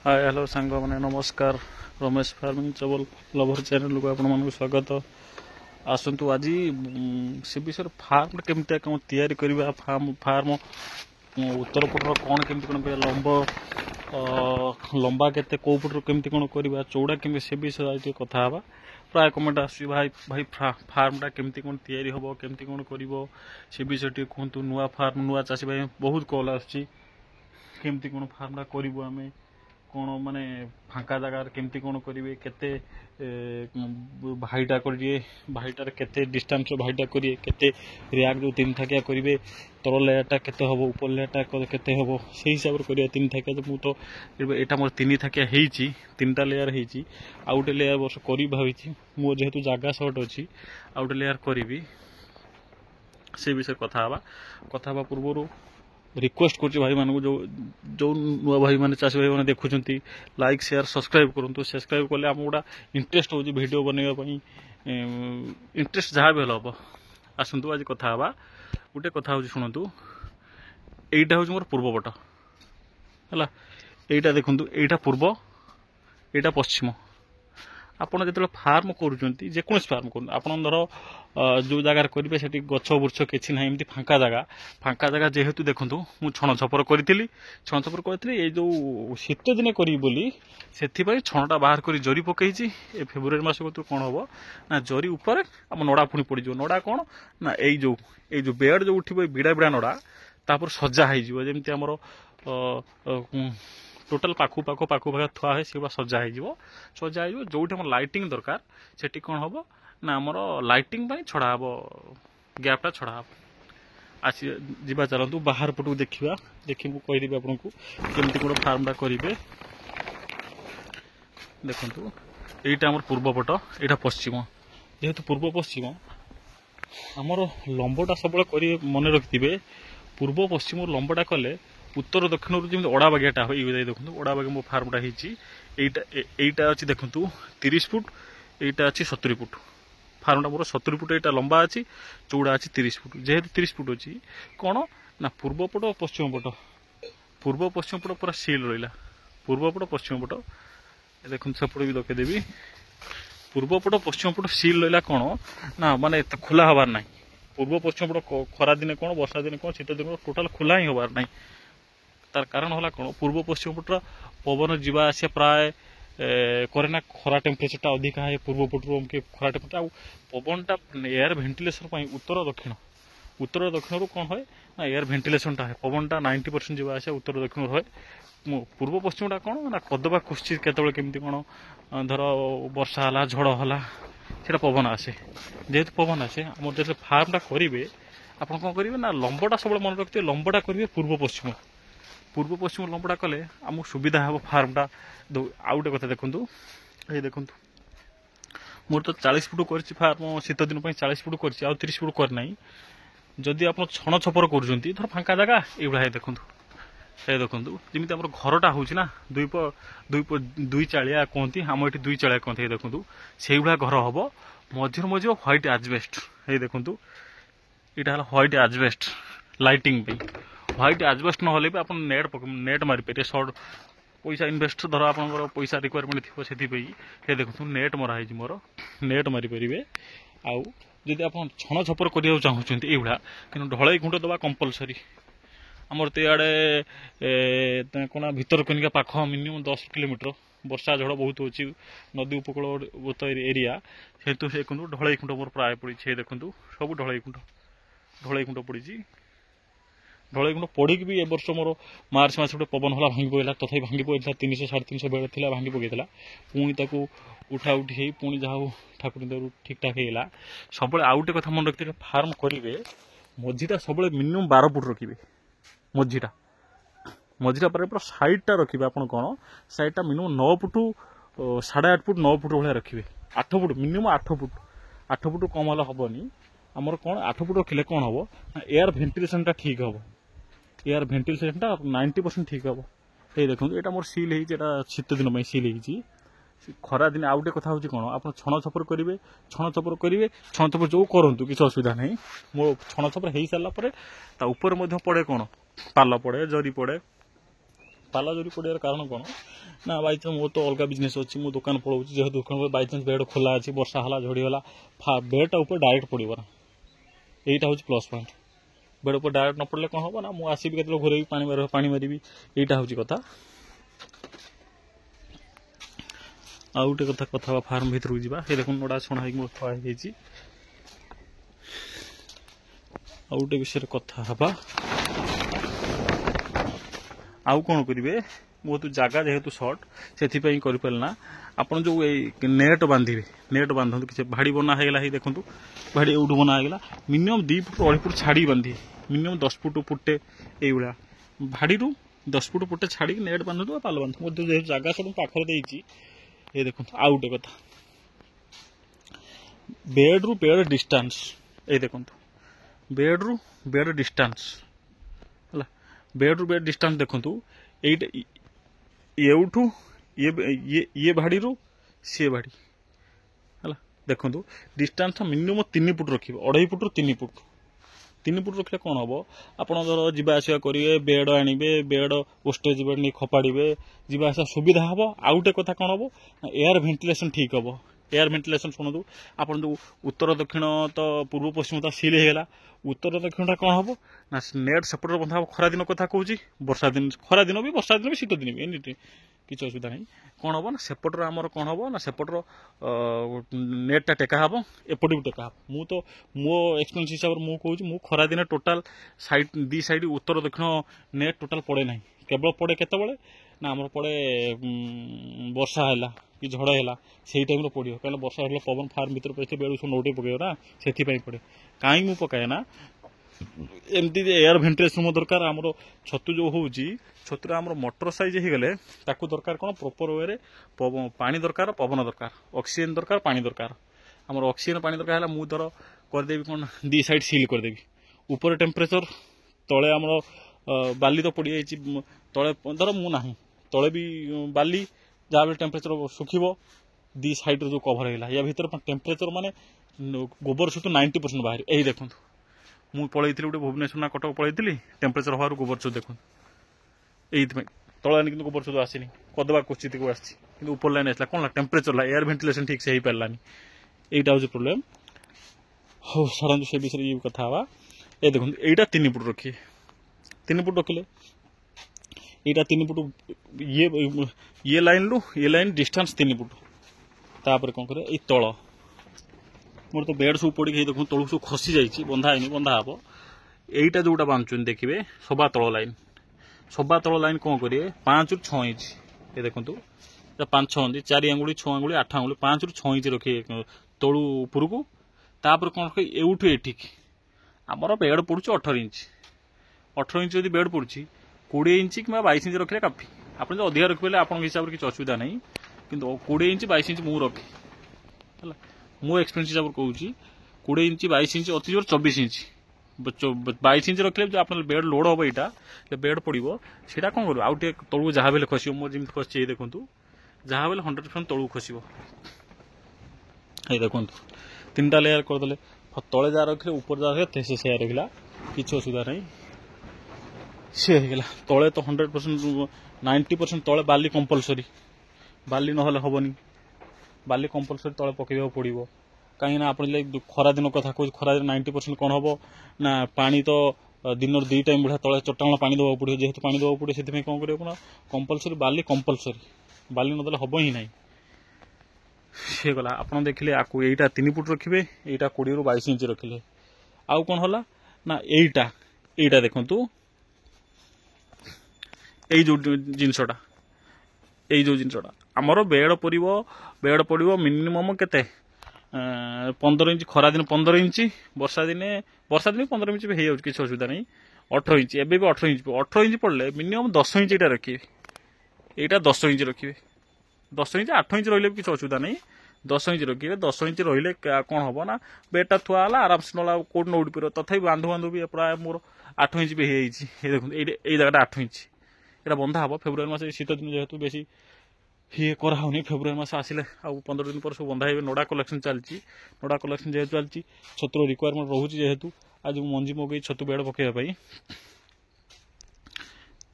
Hi hello सांग मैंने नमस्कार। रमेश फार्मिंग चबल लभर चैनल को आपण स्वागत। आसतु आज से विषय फार्म केमती कौन तैयारी करवा फार्म फार्म उत्तर पटर कौन केमती कौन लंब लंबा केते कौ पटर केमती कौन करवा चौड़ा केमती से विषय आज कथा हवा। प्राय कमेंट आस भाई भाई फार्मटा केमती कौन तैयारी हम केमती कौन कर से विषय कहतु नुआ फार्म नुआ चाषी भाई बहुत कल आसमती कौन फार्मटा करूँ आम कौन माने फांका जगार केमती कौन करेंगे केते भाईटा करिए भाईटार केते डिस्टेंस भाईटा करिए केते रियाक जो तीन थाकिया करेंगे तल लेयरटा केते हबो ऊपर लेयरटा केते हबो से हिसाब से करिया तीन थाकिया तो मु तो एटा मोर तीन थाकिया हेची तीनटा लेयर हेची आ गोटे लेयर वर्ष करी भाविछि मो जेहेतु जागा शॉर्ट अछि आ गोटे लेयर करिवि से विषय कथा हवा पूर्व रिक्वेस्ट कर भाई मान जो जो नुआ भाई मैंने चाषी भाई मैंने देखुं लाइक शेयर सब्सक्राइब करूँ सब्सक्राइब कले आम गोटा इंटरेस्ट हो वीडियो बनवाई इंटरेस्ट जहाँ भी हम आसतु आज कथा हवा गोटे कथा हूँ शुणु यहीटा हूँ मोर पूर्वपट है यहीटा देखूँ यहीटा पूर्व यहीटा पश्चिम आपड़ जो फार्म करुँच फार्म कर धर जो जगार करेंगे से गछ बुर्छ किसी ना एमती फांका जगह जेहेतु देखूँ मुझे छण छपर करी छण छपर करी जो शीत दिन करी से छणटा बाहर कर जरी पकई फेब्रुआरी मस को कौन हम ना जरी उपर आम नड़ा पुणी पड़ नड़ा कौन ना जो बेड जो उठ बिड़ा बिड़ा नड़ा तापर सजा होमती आमर टोटाल पाखु पाख थुआ है से सजा हो जो लाइटिंग दरकार से कौन हम ना आमर लाइटिंग छड़ा हम गैपटा छड़ा हम आसी जीवा चलतु बाहर पटू देखा देखी मुझे आपन को केमती गोटे फार्मटा करेंगे देखु यहीटा आम पूर्वपट यहाँ पश्चिम जेहेतु पूर्व पश्चिम आमर लंबटा सब मन रखिथे पूर्व पश्चिम लंबटा कले उत्तर दक्षिण जमी ओडा बागियाटा हो देखो ओडा बागिया मो फार्मटा होईटा अच्छी देखु 30 फुट यहीटा अच्छी 70 फुट फार्मटा मोर 70 फुट यहाँ लंबा अच्छी चौड़ा अच्छी 30 फुट जेहेतु 30 फुट अच्छी कौन ना पूर्वपट और पश्चिम पट पूर्व पश्चिम पट पूरा सील रहा पूर्वपट पश्चिम पट देखो सेपटे भी देखदेवी पूर्वपट पश्चिम पट सील रहा कौन ना माने खोला हबार ना पूर्व पश्चिम पट खरा दिन कौन वर्षा दिन कौन शीत दिन टोटाल खोला ही हबार ना तार कारण है कौन पूर्व पश्चिम पटर पवन जीवा आसिया प्राय करे खरा टेम्परेचरटा अधिका है पूर्व पटरू खरा टेम्परेचर पवनटा एयर भेन्टिलेसन उत्तर दक्षिण कौन है ना एयर भेन्टिलेसनटा है पवनटा 90% जीवा आसिया उत्तर दक्षिण है पूर्व पश्चिमटा कौन ना कदबा कुश्चित केतबेले केमती कौन धर वर्षा है झड़ है से पवन आसे जेहेतु पवन आसे आम जो फार्मटा करेंगे आप कौन करेंगे ना लंबटा सब मन रखिए लंबटा करेंगे पूर्व पश्चिम लंबटा कले आमको सुविधा हे फार्मटा आउ गोटे कथा देखु ये देखु मोर तो 40 फुट कर फार्म शीत दिन 40 फुट कर 30 फुट करना जदि आप छण छपर कर फांका जगह ये देखु ये देखु जमी आम घरटा हूँ ना दुई चालिया कहती आम ये दुई चालिया कहते देखु से घर हम मझे मझे ह्वाइट आजबेस्ट ये देखु यहाँ ह्वाइट आजबेस्ट लाइटिंग ह्वाइट आजबेस्ट ना भी आप नेट मारी पारे सर्ट पैसा इनभेस्ट धर आप पैसा रिक्वायरमेंट थी से देखो नेट मरा है मोर नेट मारी पारे आउ जदि आप छण छपर करने चाहते ये कि ढलई घुंट दबा कंपलसरी आमर तो इे कौन भीतर कनिका पाख मिनिमम 10 किलोमीटर वर्षा झड़ बहुत अच्छी नदी उपकूल एरिया सेतु से ढलई खुंट मोर प्राय पड़ी देखु सब ढलई खुंट पड़ी ढलई खुंट पड़ी भी ए वर्ष मोर मार्च मास गोटे पवन हला भांगी पकड़ा तथा भांगी पकड़ा 300 350 बेड़ थी भांगी पकईला पुणी ताकू उठा उठी पुणी जहाँ ठाकुर ठीक ठाक होगा सब आउ गोटे कथा मन रखिए फार्म करेंगे मझीटा सब मिनिमम 12 फुट रखिए मझीटा पूरा साइडटा रखिए आप कौन साइडटा मिनिमम 9 फुट 8.5 फुट 9 फुट भाया रखिए 8 फुट मिनिमम 8 फुट कम है हेनी आमर कौन 8 फुट रखिले कौन हम एयर भेन्टिलेसनटा ठीक हम एयर भेन्टिलेसनटा 90% ठीक हम ये देखो यहाँ मोर सील है शीत दिन सील है खरा दिन आउ गोटे कथा हूँ कौन आप छण छपर करेंगे छण छपर जो करूँ किसी असुविधा नहीं मो छण छपर हो सारापर पड़े कौन पाल पड़े जरी पड़े पाला जोरी पड़े कारण कौन ना बाईचान्स मोर तो अलग बिजनेस अच्छी मो दुकान पड़ो जेहतु दुकान बाईचान्स बेड खोला अच्छी वर्षा है झड़ीगला बेडटा ऊपर डायरेक्ट पड़ो ना यहीटा हूँ प्लस पॉइंट बेड ऊपर डायरेक्ट न पड़े कौन हम ना मुझे आसबि के घोर पानी मारि यहीटा हूँ कथा आ गोटे कथा कथा फार्म भर जा ये देखो नड़ा छणा हो थी आ गोटे विषय कथा हवा आउ कौन करेंगे बहुत जगह जेहेतु सर्ट से करना आपड़ जो नेट बांधे नेट बांधु कि भाड़ी बना होगा देखो भाड़ी एवं बना होगा मिनिमम 2 फुट 2.5 फुट छाड़ी बांधे मिनिमम 10 फुट फुटे ये भाड़ी 10 फुट फुटे छाड़ी नेट बांधु पाल बांधु जेहतु जगह सब पाखर ये देखो आउ गोटे कथा बेड रु बेड डिस्टेंस ये देखो बेड रु बेड डिस्टेंस है बेड रु बेड डिस्टेंस देखु एठू ये भाड़ी रू सी भाड़ी है देखो डिस्टेंस मिनिमम 3 फुट रखिए 2.5 फुट 3 फुट 3 फुट रखिले कौन हम आपड़ धर जावासवा करेंगे बेड आनिबे बेड ओस्टेज बेड नहीं खपाड़े जावासा सुविधा हम आउ गोटे कथा कौन हम एयर भेंटिलेसन ठीक हम एयर भेंटिलेसन शुणु आप जो उत्तर दक्षिण तो पूर्व पश्चिम तो सिल होगा उत्तर दक्षिणटा कौन हम ना नेट सेपटर बंधा हम खरा दिन कथा कहूँ वर्षा दिन खरा दिन भी वर्षा दिन भी शीत दिन भी एनी किसी असुविधा नहीं कौन हम ना सेपटर आमर कौन हम ना सेपटर नेटा टेका हम एपटे भी टेका हम मु तो मो एक्सपीरियंस हिसाब से मुझे मु खरा दिन टोटाल साइड 2 साइड उत्तर दक्षिण नेट टोटाल पड़े ना केवल पड़े केतबेले ना आमर पड़े वर्षा है कि झड़ है से टाइम पड़ो कहीं वर्षा है पवन फार्म भर पड़े बेड़ सब नोटे पकड़ ना से पड़े कहीं मुझे पकाए ना एमती एयर भेंटिलेसन दरकार आमर छतु जो हूँ छतुरे आमर मोटर साइज हो गले ताकू दरकार कौन प्रॉपर वे पानी दरकार पवन दरकार ऑक्सीजन दरकार पानी दरकार आमर ऑक्सीजन पानी दरकार है मुझे धर करदेवी कौन 2 साइड सील करदेवी ऊपर टेम्परेचर तले आमर बाली तो पड़ जाए तले धर मु ना तले भी बाली जहाँ भी टेम्परेचर सुखिब 2 साइड जो कभर है या भर टेम्परेचर माने गोबर छतु 90% बाहर यही देखो मुझे पलैली गोटे भुवनेश्वर ना कटक पलैली टेम्परेचर हबार गोबर छतु देखो ये तले आनी कि गोबर छतु आसनी कदबा क्वचित को आसी ऊपर लाइन आसला कौन टेम्परेचर एयर भेंटिलेसन ठीक से हो पारानी यहीटा हूँ प्रोब्लेम हो सारा से विषय ये कथा हवा ये देखो यहीटा 3 फुट रखिए 3 फुट रखिले यहाँ 3 फुट ये लाइन डिस्टेंस 3 फुट तापर कौन करे तल मोर तो बेड सब पड़ी देखो तलू सब खसी जाइए बंधा है बंधा हम यहीटा जोटा बांधुन देखिए सभा तल लाइन कौन करेंगे 5 ରୁ 6 इंच ये देखो 5-6 इंच 4 आंगुली 6 आंगुली 8 आंगुली 5 ରୁ 6 इंच रखिए तलू उपर को तापर कौन रखे एवठू एठिक आमर बेड पड़ुच 18 इंच 18 इंच बेड पड़ुची 20 इंच कि 22 इंच रखिले काफी आप अधिक रखिले आप हिसाब से किसी असुविधा नहीं कि 20 इंच 22 इंच मुझे रखे मो एक्सपीरियंस हिसाब से कहूँ 20 इंच 22 इंच अति जोर 24 इंच 22 इंच रखिले जो आप बेड लोड हम यहाँ बेड पड़ो सीटा कौन कर आउ तलू जहाँ भी खस मोर जमी खसी ये देखो जहाँ भी 100% तलू खस ये देखो 3टा लेयर करदे तले जहाँ रखिले ऊपर जहाँ रखिले से रखला किसी असुविधा नहीं सी होगा तले तो 100% 90% तले बाली कंपलसरी बाली ना हेनी बाली कंपलसरी तले पकड़ा पड़ो कहीं आप खरा दिन कथा कह खरा दिन 90% कौन हम ना पानी तो दिन 2 टाइम बढ़िया तले चट्टाण पानी देवा पड़ो जेहेतु पानी देवा पड़ो से कौन कर कंपलसरी बाली नदेले हम ही ना सी गला आप देखिले आपको यहीटा 3 फुट रखिए यहीटा 20 ରୁ 22 इंच रखिले आउ कौन है ना यहीटा देखु जो जिनसटा आमर बेड पड़ो मिनिमम केते 15 इंच खरा दिन 15 इंच वर्षा दिन 15 इंच भी हो किसी असुविधा नहीं 18 इंच एवं भी 18 इंच पड़े मिनिमम 10 इंच यहाँ रखिए यहाँ 10 इंच रखिए 10 इंच 8 इंच रही किसी असुविधा नहीं 10 इंच रखिए 10 इंच रही कौन हम ना बेडटा थुआ आराम से ना कौट न उड़ी पार तथा बांधु भी प्राय मोर 8 इंच भी हो देखो ये जगह 8 इंच यहाँ बंधा हम फेब्रुआरी मास शीत दिन जेहेतु बेसी ये कराऊनी फेब्रुआरी मास आसिले आ 15 दिन पर सब बंधा हे नड़ा कलेक्शन चलती नड़ा कलेक्शन जेहेतु चलती छतुर रिक्वायरमेंट रोचे जेहेतु आज मंजी मगई छतु बेड पकड़ा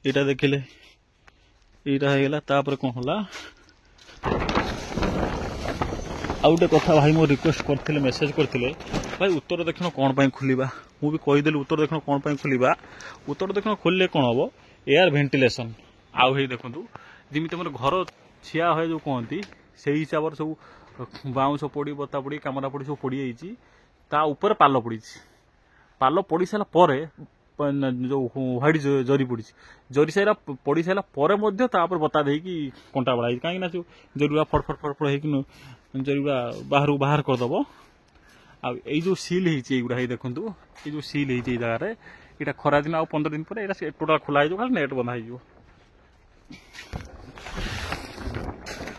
यहाँ देखिले এইটা ହେଇଗଲା। ତାପରେ କ'ଣ ହେଲା ଆଉ ଗୋଟେ କଥା ଭାଇ ମୋ ରିକ୍ୱେଷ୍ଟ କରିଥିଲେ, ମେସେଜ କରିଥିଲେ, ଭାଇ ଉତ୍ତର ଦକ୍ଷିଣ କ'ଣ ପାଇଁ ଖୋଲିବା? ମୁଁ ବି କହିଦେଲି ଉତ୍ତର ଦକ୍ଷିଣ କ'ଣ ପାଇଁ ଖୋଲିବା। ଉତ୍ତର ଦକ୍ଷିଣ ଖୋଲିଲେ କ'ଣ ହେବ, ଏୟାର ଭେଣ୍ଟିଲେସନ୍। ଆଉ ହେଇ ଦେଖନ୍ତୁ ଯେମିତି ଆମର ଘର ଛିଆ ହୁଏ ଯେଉଁ କୁହନ୍ତି, ସେଇ ହିସାବରେ ସବୁ ବାଉଁଶ ପଡ଼ି, ବତା ପଡ଼ି, କାମରା ପଡ଼ି ସବୁ ପଡ଼ିଯାଇଛି। ତା ଉପରେ ପାଲ ପଡ଼ିଛି। ପାଲ ପଡ଼ି ସାରିଲା ପରେ ଯେଉଁ ହ୍ୱାଇଟ୍ ଜରି ପଡ଼ିଛି, ପଡ଼ି ସାରିଲା ପରେ ମଧ୍ୟ ତାପରେ ବତା ଦେଇକି କଣ୍ଟା ବଢ଼ା ହେଇଛି। କାହିଁକିନା ଯେଉଁ ଜରିଗୁଡ଼ା ଫଡ଼ ଫଡ଼ ହେଇକି ଜରିଗୁଡ଼ା ବାହାରକୁ ବାହାର କରିଦେବ। ଆଉ ଏଇ ଯେଉଁ ସିଲ୍ ହେଇଛି ଏଇଗୁଡ଼ା ହେଇ ଦେଖନ୍ତୁ, ଏଇ ଯେଉଁ ସିଲ୍ ହେଇଛି ଏଇ ଜାଗାରେ, ଏଇଟା ଖରାଦିନ ଆଉ 15 ଦିନ ପରେ ଏଇଟା ଟୋଟାଲ୍ ଖୋଲା ହେଇଯିବ, ଖାଲି ନେଟ୍ ବନ୍ଧା ହେଇଯିବ।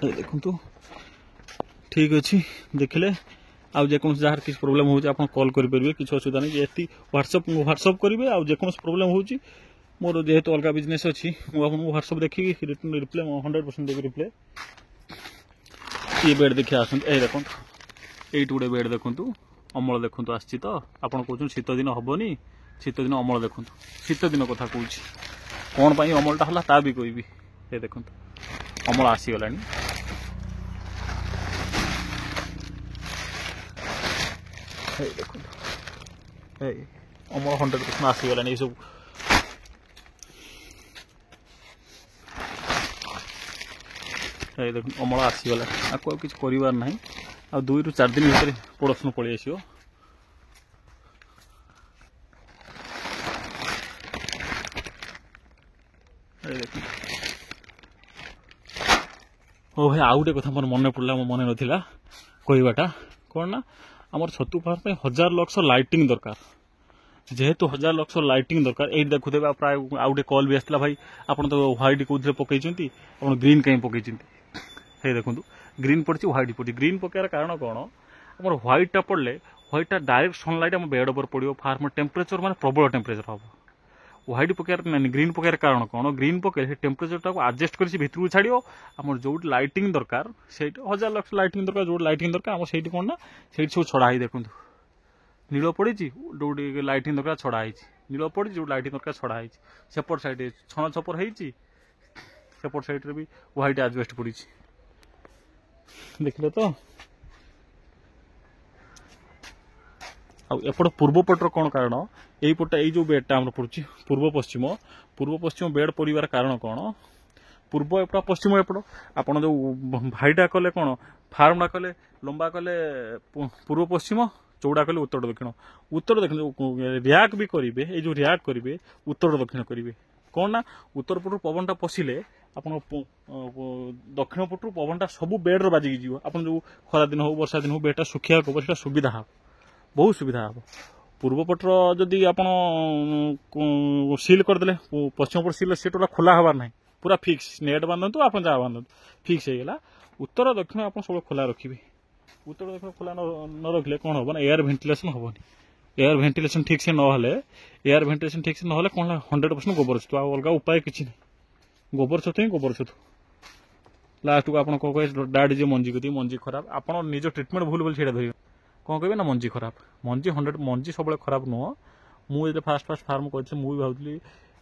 এই দেখন্তু ঠিক ଅଛି ଦେଖିଲେ। ଆଉ ଯେକୌଣସି ଯାହାର କିଛି ପ୍ରୋବ୍ଲେମ୍ ହେଉଛି ଆପଣ କଲ୍ କରିପାରିବେ, କିଛି ଅସୁବିଧା ନାହିଁ। ଏଠି ହ୍ୱାଟ୍ସଅପ୍ କରିବେ। ଆଉ ଯେକୌଣସି ପ୍ରୋବ୍ଲେମ୍ ହେଉଛି, ମୋର ଯେହେତୁ ଅଲଗା ବିଜନେସ୍ ଅଛି, ମୁଁ ଆପଣଙ୍କୁ ହ୍ୱାଟ୍ସଅପ୍ ଦେଖିକି ରିପ୍ଲାଏ 100% ଦେବି ରିପ୍ଲାଏ। ଇଏ ବେଡ୍ ଦେଖି ଆସନ୍ତୁ, ଏଇ ଦେଖନ୍ତୁ ଏଇଠି ଗୋଟେ ବେଡ୍ ଦେଖନ୍ତୁ, ଅମଳ ଦେଖନ୍ତୁ ଆସିଛି ତ। ଆପଣ କହୁଛନ୍ତି ଶୀତ ଦିନ ହେବନି, ଶୀତ ଦିନ ଅମଳ ଦେଖନ୍ତୁ। ଶୀତ ଦିନ କଥା କହୁଛି, କ'ଣ ପାଇଁ ଅମଳଟା ହେଲା ତା ବି କହିବି। ଏ ଦେଖନ୍ତୁ ଅମଳ ଆସିଗଲାଣି। এই দেখুন এই অমল 100% আসিগলানি এইসব। এই দেখুন অমল আসিগলা, আকু আর কিছু করিবার নাই। আর 2 ରୁ 4 দিন ভিতরে প্রোডাকশন পড়ে আসিব। এই দেখুন ও ভাই ଆଉ ଗୋଟେ କଥା ମୋର ମନେ ପଡ଼ିଲା, ମୋ ମନେ ନଥିଲା କହିବାଟା। କ'ଣ ନା ଆମର ଛତୁ ଫାର୍ମ ପାଇଁ 1000 ଲକ୍ଷ ଲାଇଟିଂ ଦରକାର। ଯେହେତୁ 1000 ଲକ୍ଷ ଲାଇଟିଂ ଦରକାର, ଏଇଠି ଦେଖୁଥିବେ ପ୍ରାୟ ଆଉ ଗୋଟେ କଲ୍ ବି ଆସିଥିଲା, ଭାଇ ଆପଣ ତ ହ୍ୱାଇଟ୍ କେଉଁଥିରେ ପକାଇଛନ୍ତି, ଆପଣ ଗ୍ରୀନ୍ କାହିଁ ପକାଇଛନ୍ତି? ହେଇ ଦେଖନ୍ତୁ ଗ୍ରୀନ୍ ପଡ଼ିଛି, ହ୍ୱାଇଟ୍ ପଡ଼ିଛି। ଗ୍ରୀନ୍ ପକାଇବାର କାରଣ କ'ଣ, ଆମର ହ୍ୱାଇଟ୍ଟା ପଡ଼ିଲେ ହ୍ୱାଇଟ୍ଟା ଡାଇରେକ୍ଟ ସନଲାଇଟ୍ ଆମ ବେଡ୍ ଉପରେ ପଡ଼ିବ, ଫାର୍ମ ଟେମ୍ପରେଚର ମାନେ ପ୍ରବଳ ଟେମ୍ପରେଚର ହେବ। ହ୍ୱାଇଟ୍ ପକାଇବାର ଗ୍ରୀନ୍ ପକାଇବାର କାରଣ କ'ଣ, ଗ୍ରୀନ୍ ପକାଇଲେ ସେ ଟେମ୍ପରେଚରଟାକୁ ଆଡଜଷ୍ଟ କରି ସେ ଭିତରକୁ ଛାଡ଼ିବ। ଆମର ଯେଉଁଠି ଲାଇଟିଂ ଦରକାର, ସେଇଠି 1000 ଲକ୍ଷ ଲାଇଟିଂ ଦରକାର, ଯେଉଁଠି ଲାଇଟିଂ ଦରକାର ଆମର ସେଇଠି କ'ଣ ନା ସେଇଠି ସବୁ ଛଡ଼ା ହେଇ ଦେଖନ୍ତୁ ନୀଳ ପଡ଼ିଛି, ଯେଉଁଠି ଲାଇଟିଂ ଦରକାର ଛଡ଼ା ହେଇଛି। ନୀଳ ପଡ଼ିଛି, ଯେଉଁଠି ଲାଇଟିଂ ଦରକାର ଛଡ଼ା ହେଇଛି। ସେପଟ ସାଇଡ଼୍ ଛଣ ଛପର ହେଇଛି, ସେପଟ ସାଇଡ଼୍ରେ ବି ହ୍ୱାଇଟ୍ ଆଜବେଷ୍ଟ ପଡ଼ିଛି। ଦେଖିଲେ ତ। ଆଉ ଏପଟ ପୂର୍ବପଟର କ'ଣ କାରଣ, এইপটটা এই যে বেডটা আমরা পড়ছি পূর্ব পশ্চিম বেড পড়িবার কারণ কোণ, পূর্ব এপট পশ্চিম এপট। আপনার যে ভাইটা কলে কোণ, ফার্মটা কলে লম্বা কলে পূর্ব পশ্চিম, চৌড়া কলে উত্তর দক্ষিণ। উত্তর দক্ষিণ র্যাক বি করবে, এই যে র্যাক করবে উত্তর দক্ষিণ করবে। কোণ না উত্তর পটু পবনটা পশিলে আপনার দক্ষিণ পটু পবনটা সবু বেড্র বাজিকি যাব। আপনার যে খরা দিন হোক বর্ষা দিন হোক বেডটা শুখিয়া হব, সেটা সুবিধা হব, বহু সুবিধা হব। ପୂର୍ବପଟର ଯଦି ଆପଣ ସିଲ୍ କରିଦେଲେ, ପଶ୍ଚିମ ପଟ ସିଲ୍ ସେ ଟୋଟା ଖୋଲା ହେବାର ନାହିଁ, ପୁରା ଫିକ୍ସ। ନେଟ୍ ବାନ୍ଧନ୍ତୁ, ଆପଣ ଯାହା ବାନ୍ଧନ୍ତୁ, ଫିକ୍ସ ହେଇଗଲା। ଉତ୍ତର ଦକ୍ଷିଣ ଆପଣ ସବୁବେଳେ ଖୋଲା ରଖିବେ। ଉତ୍ତର ଦକ୍ଷିଣ ଖୋଲା ନ ରଖିଲେ କ'ଣ ହେବ ନା ଏୟାର ଭେଣ୍ଟିଲେସନ୍ ହେବନି। ଏୟାର ଭେଣ୍ଟିଲେସନ୍ ଠିକ୍ ସେ ନହେଲେ, କ'ଣ ହେଲା 100% ଗୋବର ଛତୁ, ଆଉ ଅଲଗା ଉପାୟ କିଛି ନାହିଁ। ଗୋବର ଛତୁ ହିଁ ଗୋବର ଛତୁ। ଲାଷ୍ଟକୁ ଆପଣ କ'ଣ କହିବେ, ଡାଡ଼ି ଯେ ମଞ୍ଜି କତି ମଞ୍ଜି ଖରାପ, ଆପଣ ନିଜ ଟ୍ରିଟମେଣ୍ଟ ଭୁଲ ବୋଲି ସେଇଟା ଧରିବେ। କ'ଣ କହିବେ ନା ମଞ୍ଜି ଖରାପ। ମଞ୍ଜି ସବୁବେଳେ ଖରାପ ନୁହଁ। ମୁଁ ଯେତେବେଳେ ଫାଷ୍ଟ ଫାର୍ମ କରିଥିଲି, ମୁଁ ବି ଭାବୁଥିଲି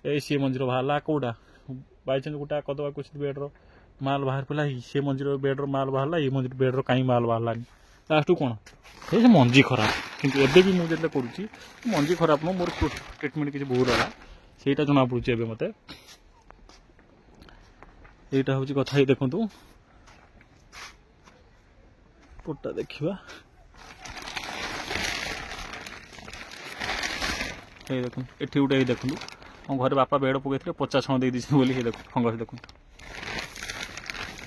ଏଇ ସିଏ ମଞ୍ଜିର ବାହାରିଲା କୋଉଟା, ବାଇଚାନ୍ସ ଗୋଟା କଦବା କୋଚିତ ବେଡ୍ର ମାଲ ବାହାରି ପଡ଼ିଲା, ସେ ମଞ୍ଜିର ବେଡ୍ର ମାଲ ବାହାରିଲା, ଏଇ ମଞ୍ଜି ବେଡ୍ର କାହିଁ ମାଲ ବାହାରିଲାନି। ଲାଷ୍ଟକୁ କ'ଣ ସେ ମଞ୍ଜି ଖରାପ। କିନ୍ତୁ ଏବେ ବି ମୁଁ ଯେତେବେଳେ କରୁଛି ମଞ୍ଜି ଖରାପ ନୁହଁ, ମୋର ଟ୍ରିଟମେଣ୍ଟ କିଛି ଭୁଲ ହେଲା ସେଇଟା ଜଣାପଡ଼ୁଛି ଏବେ ମୋତେ। এইটা ହେଉଛି କଥା। ହେଇ ଦେଖନ୍ତୁ ପଟା ଦେଖିବା, এই দেখুন এটি গোটে দেখুন ମୋ ଘରେ ବାପା ବେଡ଼ ପକାଇଥିଲେ 50 ଛଣ ଦେଇ ଦେଇଛନ୍ତି ବୋଲି। ଦେଖୁ ଫଙ୍ଗସ ଦେଖନ୍ତୁ,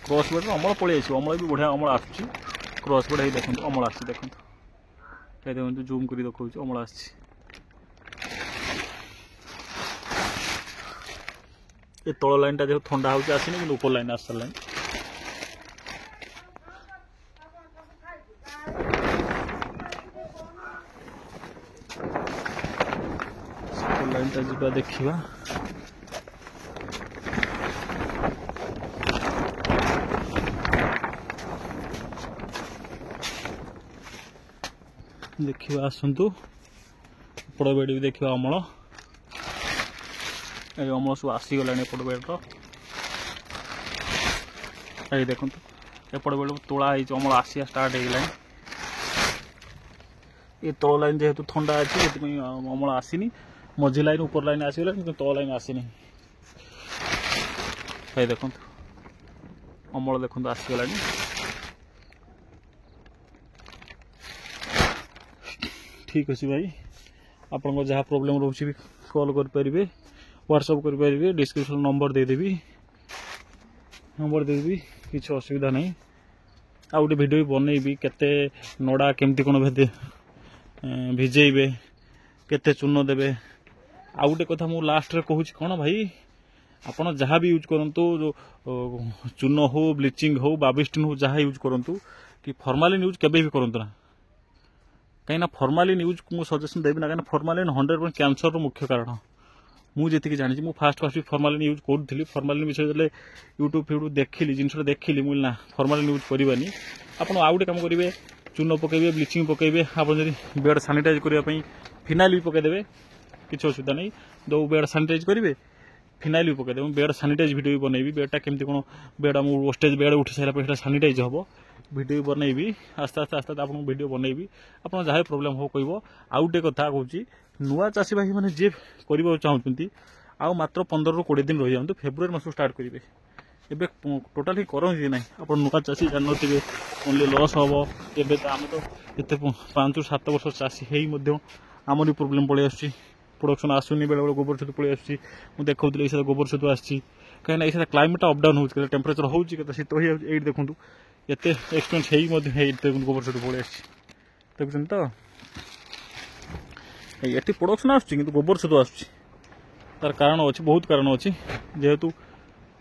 କ୍ରସ୍ ବେଡ଼ରେ ଅମଳ ପଳେଇ ଆସିବ। ଅମଳ ବି ବଢ଼ିଆ ଅମଳ ଆସୁଛି। କ୍ରସ୍ ବେଡ଼ ହେଇ ଦେଖନ୍ତୁ ଅମଳ ଆସିଛି, ଦେଖନ୍ତୁ এই ଦେଖନ୍ତୁ ଜୁମ୍ କରି ଦେଖାଉଛି ଅମଳ ଆସିଛି। ଏ ତଳ ଲାଇନ୍ଟା ଯେହେତୁ ଥଣ୍ଡା ହେଉଛି ଆସିନି, କିନ୍ତୁ ଉପର ଲାଇନ୍ ଆସି ସାରିଲାଣି। ଲାଇନ୍ଟା ଯିବା ଦେଖିବା। ଦେଖିବା ଆସନ୍ତୁ, ଏପଟ ବେଡ଼ ବି ଦେଖିବା ଅମଳ। এই ଅମଳ ସବୁ ଆସିଗଲାଣି ଏପଟ ବେଡ଼ର। এই দেখନ୍ତୁ ଏପଟେ ବେଳକୁ ତୋଳା ହେଇଛି ଅମଳ ଆସିବା ଷ୍ଟାର୍ଟ ହେଇଗଲାଣି। ଏ ତଳ ଲାଇନ୍ ଯେହେତୁ ଥଣ୍ଡା ଅଛି ସେଥିପାଇଁ ଅମଳ ଆସିନି। ମଝି ଲାଇନ୍ ଉପର ଲାଇନ୍ ଆସିଗଲାଣି କିନ୍ତୁ ତଳ ଲାଇନ୍ ଆସିନି। এই ଦେଖନ୍ତୁ ଅମଳ ଦେଖନ୍ତୁ ଆସିଗଲାଣି। ଠିକ୍ ଅଛି ଭାଇ, ଆପଣଙ୍କ ଯାହା ପ୍ରୋବ୍ଲେମ୍ ରହୁଛି ବି କଲ୍ କରିପାରିବେ, ହ୍ୱାଟ୍ସଆପ୍ କରିପାରିବେ। ଡିସ୍କ୍ରିପ୍ସନ୍ ନମ୍ବର ଦେଇଦେବି, କିଛି ଅସୁବିଧା ନାହିଁ। ଆଉ ଗୋଟେ ଭିଡ଼ିଓ ବି ବନେଇବି, କେତେ ନଡ଼ା କେମିତି କ'ଣ ଭିଜେଇବେ, କେତେ ଚୂନ ଦେବେ। ଆଉ ଗୋଟେ କଥା ମୁଁ ଲାଷ୍ଟରେ କହୁଛି କ'ଣ ଭାଇ, ଆପଣ ଯାହା ବି ୟୁଜ୍ କରନ୍ତୁ, ଚୂନ ହଉ, ବ୍ଲିଚିଂ ହଉ, ବାବିଷ୍ଟିନ୍ ହଉ, ଯାହା ୟୁଜ୍ କରନ୍ତୁ, କି ଫର୍ମାଲିନ୍ ୟୁଜ୍ କେବେ ବି କରନ୍ତୁ ନା। କାହିଁକିନା ଫର୍ମାଲିନ୍ ୟୁଜ୍ ମୁଁ ସଜେସନ୍ ଦେବି ନା, କାହିଁକିନା ଫର୍ମାଲିନ୍ 100% କ୍ୟାନ୍ସରର ମୁଖ୍ୟ କାରଣ। ମୁଁ ଯେତିକି ଜାଣିଛି, ମୁଁ ଫାଷ୍ଟ ଫର୍ମାଲିନ୍ ୟୁଜ୍ କରୁଥିଲି। ଫର୍ମାଲିନ୍ ବିଷୟରେ ଯେତେବେଳେ ୟୁଟ୍ୟୁବ୍ ଦେଖିଲି, ଜିନିଷଟା ଦେଖିଲି, ମୁଁ ନା ଫର୍ମାଲିନ୍ ୟୁଜ୍ କରିବାନି। ଆପଣ ଆଉ ଗୋଟେ କାମ କରିବେ, ଚୂନ ପକାଇବେ, ବ୍ଲିଚିଂ ପକାଇବେ। ଆପଣ ଯଦି ବେଡ୍ ସାନିଟାଇଜ୍ କରିବା ପାଇଁ ଫିନାଇଲ୍ ବି ପକାଇଦେବେ, କିଛି ଅସୁବିଧା ନାହିଁ। ଯେଉଁ ବେଡ୍ ସାନିଟାଇଜ୍ କରିବେ ଫିନାଇଲ୍ ବି ପକାଇଦେବେ। ମୁଁ ବେଡ୍ ସାନିଟାଇଜ୍ ଭିଡ଼ିଓ ବି ବନେଇବି, ବେଡ୍ଟା କେମିତି କ'ଣ ବେଡ୍ ଆମ ୱେଷ୍ଟେଜ୍ ବେଡ୍ ଉଠି ସାରିଲା ପରେ ସେଇଟା ସାନିଟାଇଜ୍ ହେବ, ଭିଡ଼ିଓ ବି ବନେଇବି। ଆସ୍ତେ ଆସ୍ତେ ଆପଣଙ୍କୁ ଭିଡ଼ିଓ ବନେଇବି। ଆପଣ ଯାହା ପ୍ରୋବ୍ଲେମ୍ ହେବ କହିବ। ଆଉ ଗୋଟେ କଥା କହୁଛି, ନୂଆ ଚାଷୀ ଭାଇମାନେ ଯିଏ କରିବାକୁ ଚାହୁଁଛନ୍ତି, ଆଉ ମାତ୍ର 15ରୁ 20 ଦିନ ରହିଯାଆନ୍ତୁ। ଫେବୃଆରୀ ମାସରୁ ଷ୍ଟାର୍ଟ କରିବେ। ଏବେ ଟୋଟାଲି କରନ୍ତି ନାହିଁ। ଆପଣ ନୂଆ ଚାଷୀ ଜାଣିନଥିବେ, ଓନ୍ଲି ଲସ୍ ହେବ। ଏବେ ତ ଆମେ ତ ଏତେ 5ରୁ 7 ବର୍ଷ ଚାଷୀ ହେଇ ମଧ୍ୟ ଆମରି ପ୍ରୋବ୍ଲେମ୍ ପଳେଇ ଆସୁଛି। ପ୍ରଡକ୍ସନ୍ ଆସୁନି, ବେଳେବେଳେ ଗୋବର ଛତୁ ପଳେଇ ଆସୁଛି। ମୁଁ ଦେଖାଉଥିଲି ଏଇ ସାରା ଗୋବର ଛତୁ ଆସିଛି, କାହିଁକିନା ଏଇ ସାରା କ୍ଲାଇମେଟ୍ଟା ଅପଡାଉନ୍ ହେଉଛି, କେତେ ଟେମ୍ପରେଚର୍ ହେଉଛି, କେତେ ଶୀତ ହେଇଯାଉଛି। ଏଇଠି ଦେଖନ୍ତୁ ଏତେ ଏକ୍ସପେରିଏନ୍ସ ହେଇ ମଧ୍ୟ ହେଇଠି ଦେଖନ୍ତୁ ଗୋବର ଛତୁ ପଳେଇ ଆସିଛି, ଦେଖୁଛନ୍ତି ତ। ଏଠି ପ୍ରଡକ୍ସନ୍ ଆସୁଛି କିନ୍ତୁ ଗୋବର ଛତୁ ଆସୁଛି। ତାର କାରଣ ଅଛି, ବହୁତ କାରଣ ଅଛି। ଯେହେତୁ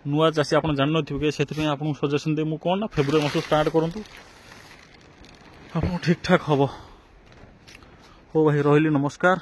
ନୂଆ ଚାଷୀ ଆପଣ ଜାଣିନଥିବେ, ସେଥିପାଇଁ ଆପଣଙ୍କୁ ସଜେସନ୍ ଦେବି ମୁଁ କ'ଣ ନା, ଫେବୃଆରୀ ମାସରୁ ଷ୍ଟାର୍ଟ କରନ୍ତୁ, ଆପଣଙ୍କୁ ଠିକ୍ ଠାକ୍ ହେବ। ହଉ ଭାଇ, ରହିଲି, ନମସ୍କାର।